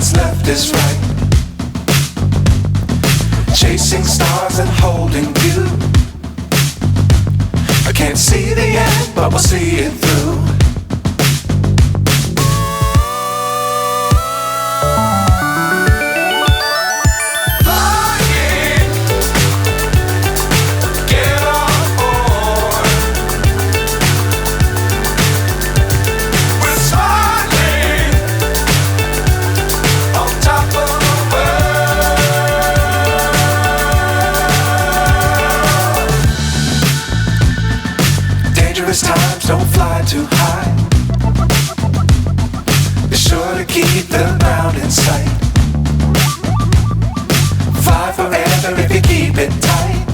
what's left is right. Chasing stars and holding you. I can't see the end, but we'll see it through. Times don't fly too high. Be sure to keep the ground in sight. Fly forever if you keep it tight.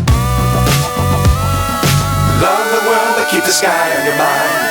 Love the world but keep the sky on your mind.